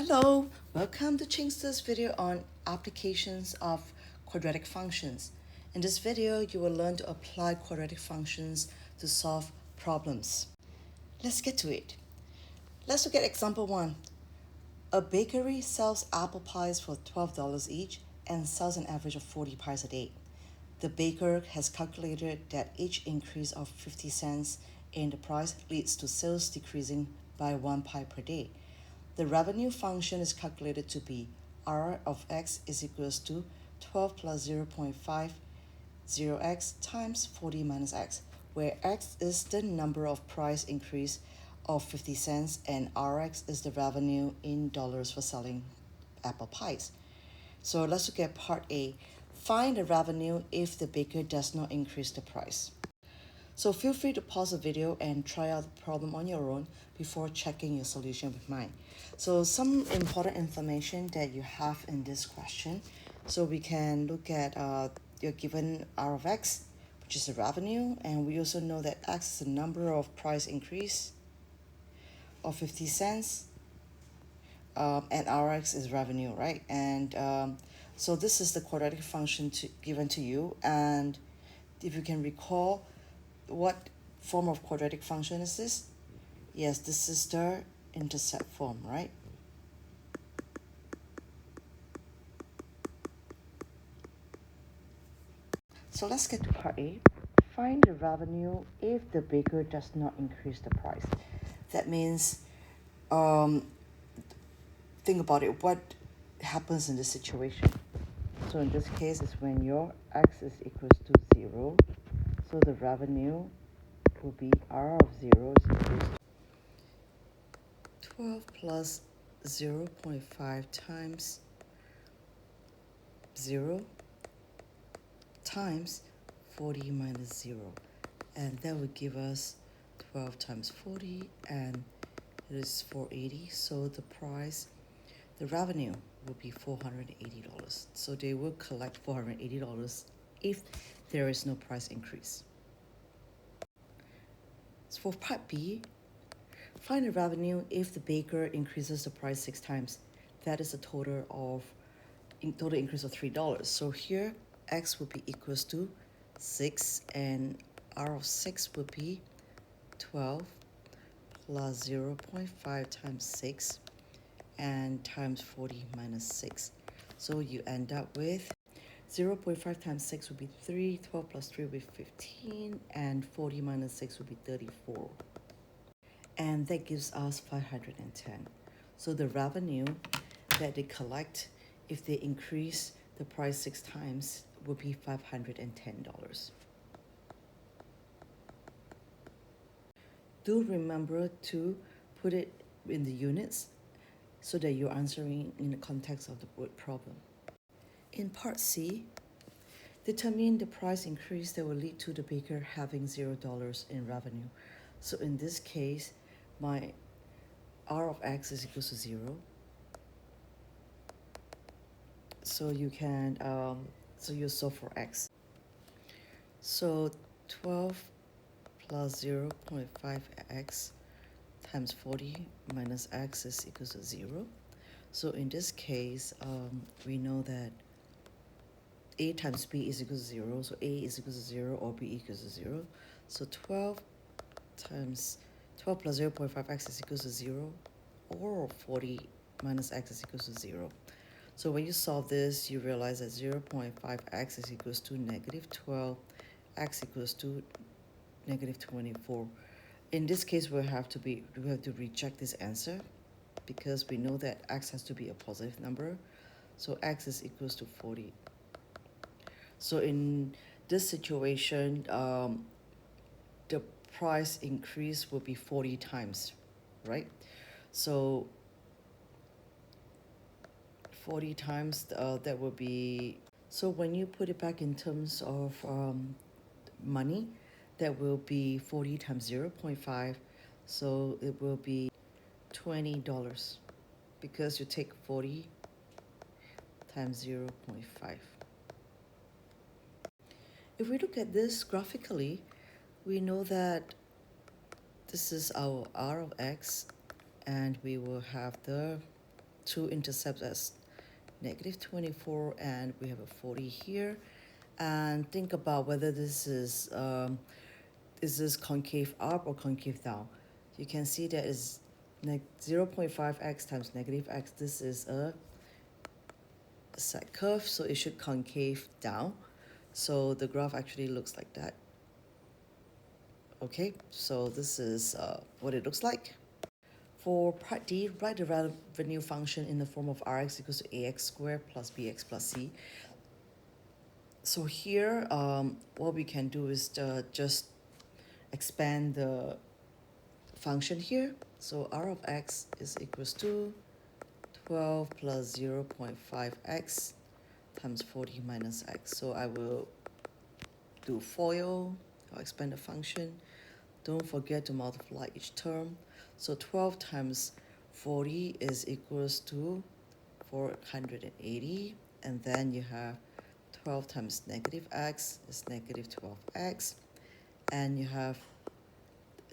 Hello, welcome to Chingster's video on applications of quadratic functions. In this video, you will learn to apply quadratic functions to solve problems. Let's get to it. Let's look at example 1. A bakery sells apple pies for $12 each and sells an average of 40 pies a day. The baker has calculated that each increase of 50 cents in the price leads to sales decreasing by 1 pie per day. The revenue function is calculated to be R of x is equals to 12 plus 0.50x times 40 minus x, where x is the number of price increase of 50 cents and Rx is the revenue in dollars for selling apple pies. So let's look at part A. Find the revenue if the baker does not increase the price. So feel free to pause the video and try out the problem on your own before checking your solution with mine. So some important information that you have in this question. So we can look at your given R of x, which is the revenue, and we also know that x is the number of price increase of 50 cents, and Rx is revenue, right? And so this is the quadratic function given to you, and if you can recall, what form of quadratic function is this? Yes, this is the intercept form, right? So let's get to part A. Find the revenue if the baker does not increase the price. That means, think about it, what happens in this situation? So in this case, it's when your x is equals to 0. So the revenue will be R of 0 is equals to 12 plus 0.5 times 0 times 40 minus 0. And that would give us 12 times 40, and it is 480. So the price, the revenue will be $480. So they will collect $480 if there is no price increase. So for part B, find the revenue if the baker increases the price 6 times. That is a total increase of $3. So here, x would be equals to 6, and R of 6 would be 12 plus 0.5 times 6 and times 40 minus 6. So you end up with 0.5 times 6 would be 3, 12 plus 3 would be 15, and 40 minus 6 would be 34. And that gives us 510. So the revenue that they collect if they increase the price 6 times would be $510. Do remember to put it in the units so that you're answering in the context of the word problem. In part C, determine the price increase that will lead to the baker having $0 in revenue. So in this case, my R of x is equal to 0. So you can, so you solve for x. So 12 plus 0.5x times 40 minus x is equal to 0. So in this case, we know that a times b is equal to 0. So a is equal to 0 or b equals to 0. So 12 plus 0.5x is equal to 0, or 40 minus x is equal to 0. So when you solve this, you realize that 0.5x is equals to negative 12, x equals to negative 24. In this case, we have to reject this answer because we know that x has to be a positive number. So x is equals to 40. So in this situation, the price increase will be 40 times, right? So 40 times, that will be, so when you put it back in terms of money, that will be 40 times 0.5, so it will be $20 because you take 40 times 0.5. If we look at this graphically, we know that this is our R of x, and we will have the two intercepts as negative 24 and we have a 40 here. And think about whether this is this concave up or concave down. You can see that is 0.5x times negative x. This is a side curve, so it should concave down. So the graph actually looks like that. Okay, so this is what it looks like. For part D, write the revenue function in the form of Rx equals to ax squared plus bx plus c. So here, what we can do is just expand the function here. So r of x is equals to 12 plus 0.5x times 40 minus x. So I will do FOIL, I'll expand the function. Don't forget to multiply each term. So 12 times 40 is equals to 480. And then you have 12 times negative x is negative 12x. And you have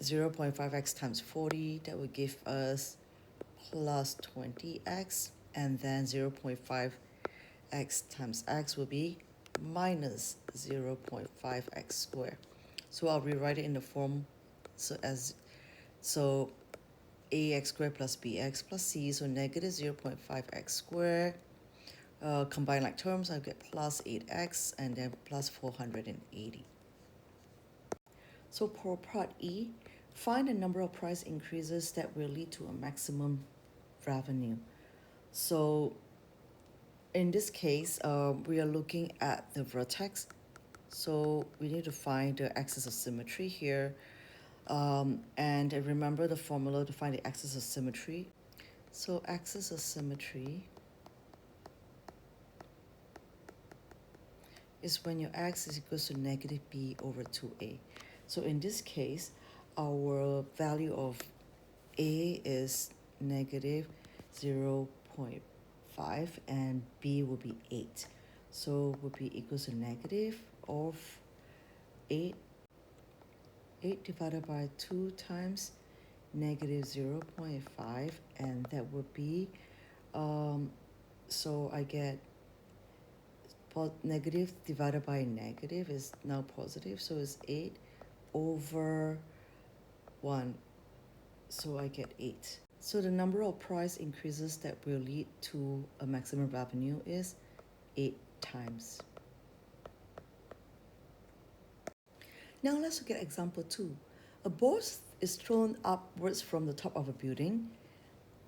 0.5x times 40, that will give us plus 20x. And then 0.5x times x will be minus 0.5x squared. So I'll rewrite it in the form so ax squared plus bx plus c, so negative 0.5x squared. Combine like terms, I'll get plus 8x and then plus 480. So for part E, find the number of price increases that will lead to a maximum revenue. So in this case, we are looking at the vertex. So we need to find the axis of symmetry here. And remember the formula to find the axis of symmetry. So axis of symmetry is when your x is equal to negative b over 2a. So in this case, our value of a is negative 0.5 and b will be 8. So will be equal to negative of 8 divided by 2 times negative 0.5, and that would be, so I get negative divided by negative is now positive, so it's 8 over 1, so I get 8. So the number of price increases that will lead to a maximum revenue is 8 times. Now let's look at example 2. A ball is thrown upwards from the top of a building.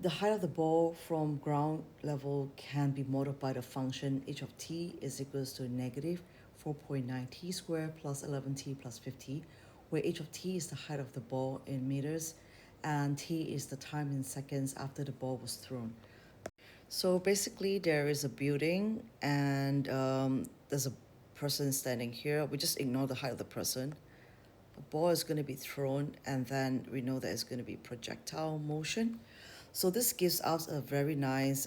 The height of the ball from ground level can be modeled by the function h of t is equals to negative 4.9 t squared plus 11t plus 50, where h of t is the height of the ball in meters and t is the time in seconds after the ball was thrown. So basically there is a building and there's a person standing here. We just ignore the height of the person. The ball is going to be thrown and then we know that it's going to be projectile motion. So this gives us a very nice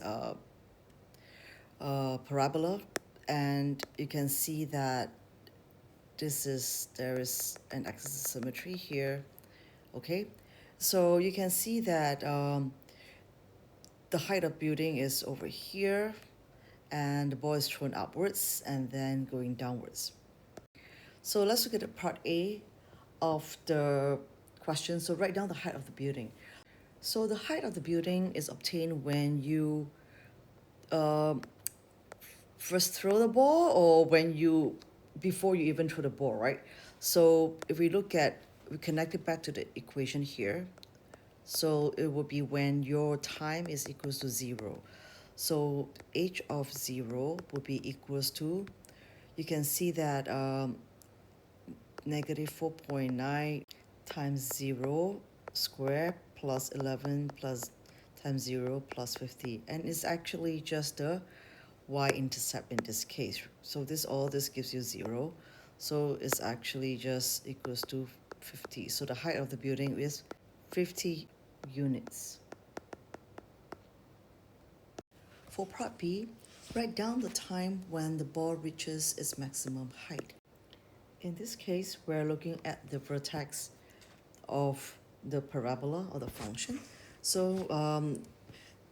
parabola, and you can see that there is an axis of symmetry here. Okay, so you can see that the height of building is over here and the ball is thrown upwards and then going downwards. So let's look at the part A of the question. So write down the height of the building. So the height of the building is obtained when you first throw the ball or before you even throw the ball, right? So if we connect it back to the equation here. So it will be when your time is equals to 0. So h of 0 will be equals to, you can see that negative 4.9 times 0 squared plus 11 plus times 0 plus 50. And it's actually just the y-intercept in this case. So all this gives you 0. So it's actually just equals to 50. So the height of the building is 50 units. For part B, write down the time when the ball reaches its maximum height. In this case, we're looking at the vertex of the parabola or the function. So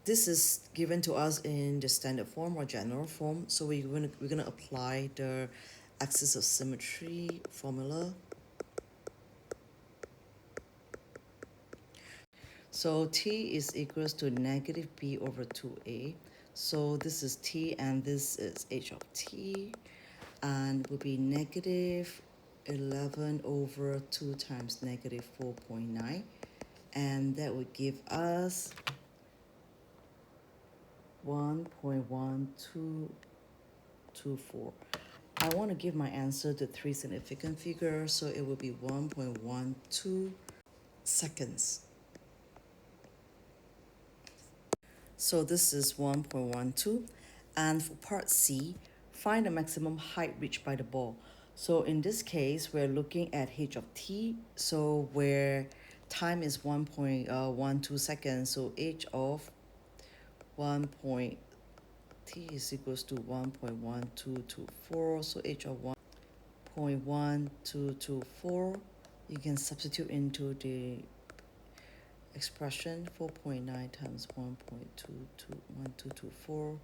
this is given to us in the standard form or general form, so we're gonna apply the axis of symmetry formula. So t is equals to negative b over 2a. So this is t and this is h of t, and will be negative 11 over 2 times negative 4.9, and that would give us 1.1224. I want to give my answer to 3 significant figures, so it will be 1.12 seconds. So this is 1.12. And for part C, find the maximum height reached by the ball. So in this case, we're looking at h of t, so where time is 1.12 seconds, so h of 1. T is equals to 1.1224, so h of 1.1224, you can substitute into the expression 4.9 times 1.1224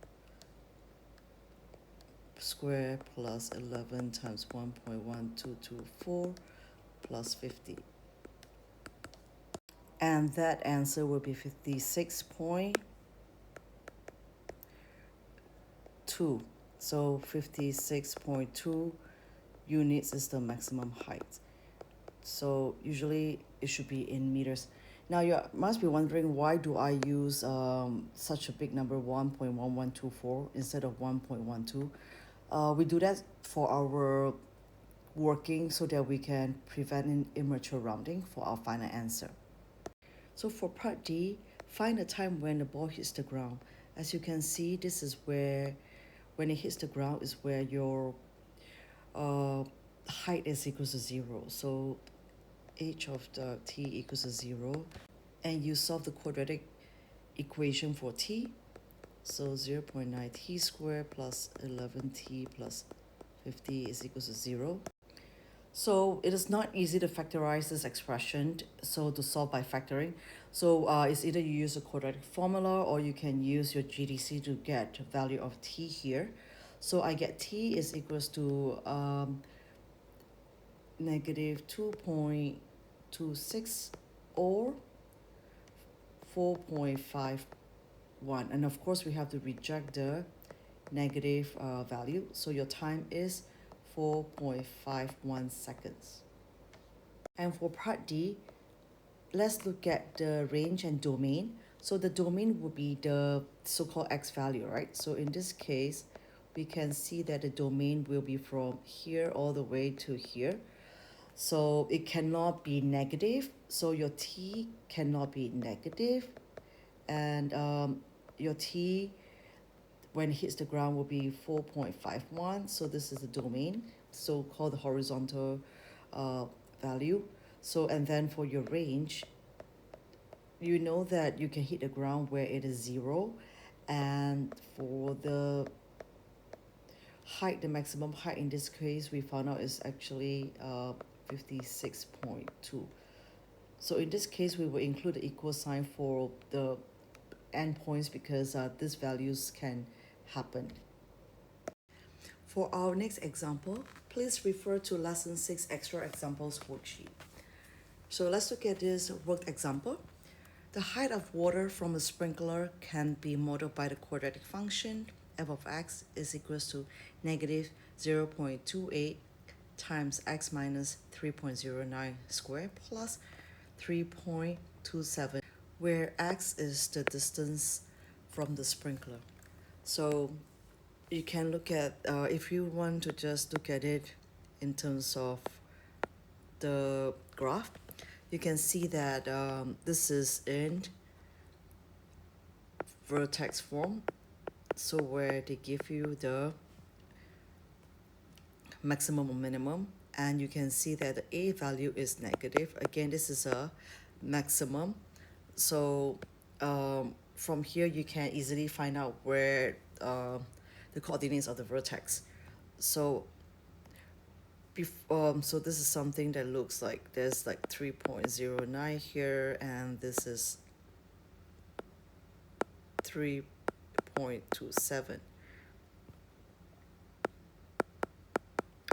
square plus 11 times 1.1224 plus 50. And that answer will be 56.2. So 56.2 units is the maximum height. So usually it should be in meters. Now you must be wondering, why do I use such a big number, 1.1124, instead of 1.12? We do that for our working so that we can prevent an immature rounding for our final answer. So for part D, find the time when the ball hits the ground. As you can see, this is where, when it hits the ground, is where your height is equals to 0. So h of the t equals to 0. And you solve the quadratic equation for t. So 0.9 t squared plus 11t plus 50 is equals to 0. So it is not easy to factorize this expression, so to solve by factoring. So it's either you use a quadratic formula or you can use your GDC to get value of t here. So I get t is equals to negative 2.26 or 4.51. And of course, we have to reject the negative value. So your time is 4.51 seconds. And for part D, let's look at the range and domain. So the domain will be the so-called x value, right? So in this case, we can see that the domain will be from here all the way to here. So it cannot be negative. So your t cannot be negative. And your t, when it hits the ground, will be 4.51. So this is the domain, so called the horizontal value. So, and then for your range, you know that you can hit the ground where it is 0. And for the height, the maximum height in this case, we found out is actually 56.2. So in this case, we will include the equal sign for the endpoints because these values can happen. For our next example, please refer to Lesson 6 Extra Examples worksheet. So let's look at this worked example. The height of water from a sprinkler can be modeled by the quadratic function f of x is equals to negative 0.28 times x minus 3.09 squared plus 3.27, where x is the distance from the sprinkler. So you can look at, if you want to just look at it in terms of the graph, you can see that this is in vertex form, so where they give you the maximum or minimum, and you can see that the a value is negative. Again, this is a maximum, so from here you can easily find out where the coordinates of the vertex. So so this is something that looks like there's like 3.09 here, and this is 3.27.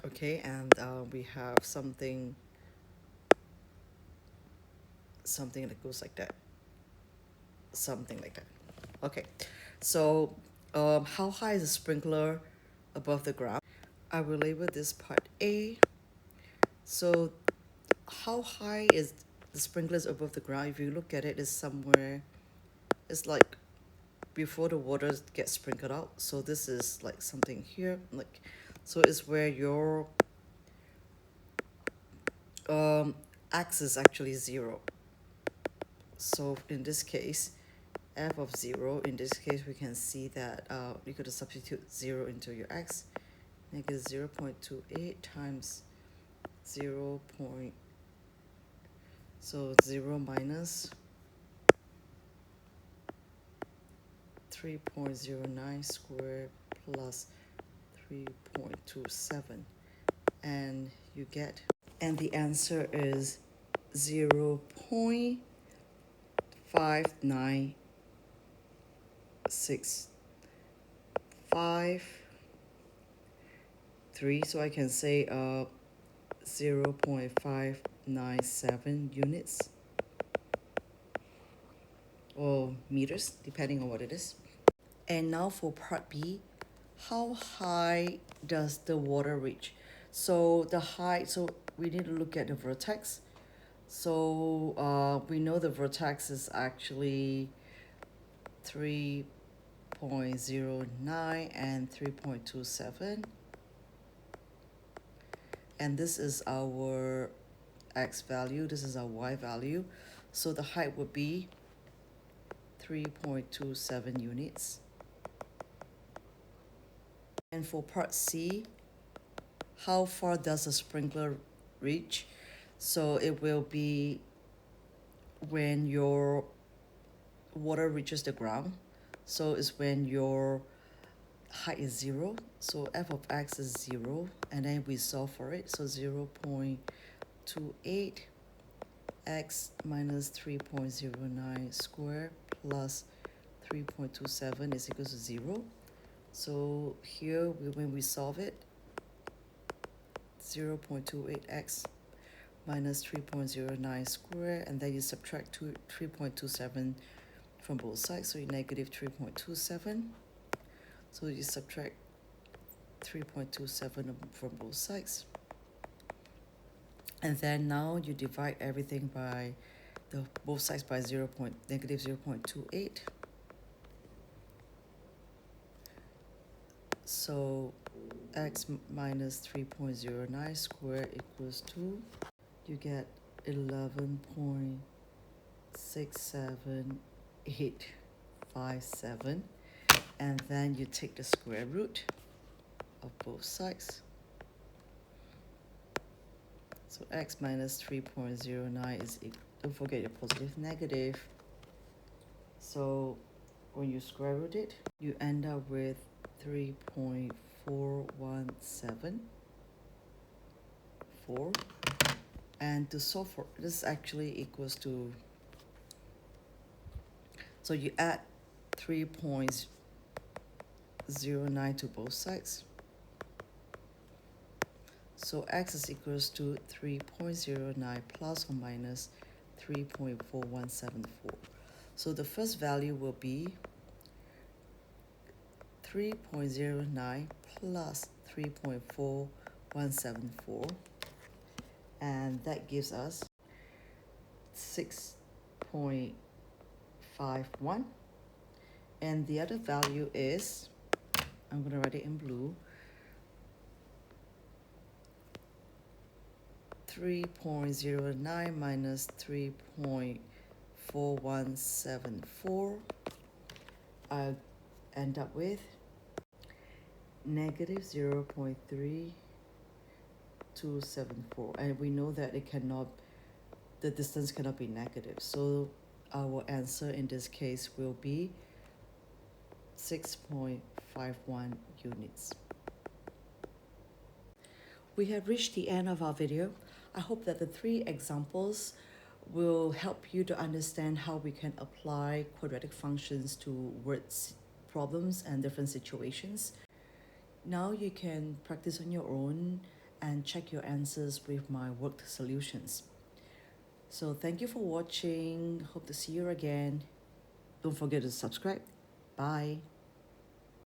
Okay, and we have something that goes like that. Something like that. Okay, so how high is the sprinkler above the ground? I will label this part A. So how high is the sprinklers above the ground? If you look at it, it's somewhere, it's like before the water gets sprinkled out. So this is like something here, like, so it's where your x is actually 0. So in this case, f of 0, in this case we can see that you could substitute 0 into your x. Negative 0.28 times 0. So 0 minus 3.09 squared plus 3.27, and you get, and the answer is 0.59653. So I can say 0.597 units or meters, depending on what it is. And now for part B, how high does the water reach? So the height, so we need to look at the vertex. So we know the vertex is actually 3.09 and 3.27. And this is our x value, this is our y value. So the height would be 3.27 units. And for part C, how far does the sprinkler reach? So it will be when your water reaches the ground. So it's when your height is 0. So f of x is 0, and then we solve for it. So 0.28 x minus 3.09 squared plus 3.27 is equal to 0. So here, when we solve it, 0.28x minus 3.09 squared, and then you subtract 3.27 from both sides, so you negative 3.27. So you subtract 3.27 from both sides. And then now you divide everything by both sides by negative 0.28. So x minus 3.09 squared equals 2. You get 11.67857. And then you take the square root of both sides. So x minus 3.09 is equal, don't forget your positive negative. So when you square root it, you end up with 3.4174. And to solve for this, actually equals to, so you add 3.09 to both sides. So x is equals to 3.09 plus or minus 3.4174. So the first value will be 3.09 plus 3.4174, and that gives us 6.51. And the other value is, I'm going to write it in blue, 3.09 minus 3.4174. I end up with negative 0.3274, and we know that the distance cannot be negative, so our answer in this case will be 6.51 units. We have reached the end of our video. I hope that the 3 examples will help you to understand how we can apply quadratic functions to words problems and different situations. Now you can practice on your own and check your answers with my worked solutions. So thank you for watching. Hope to see you again. Don't forget to subscribe. Bye.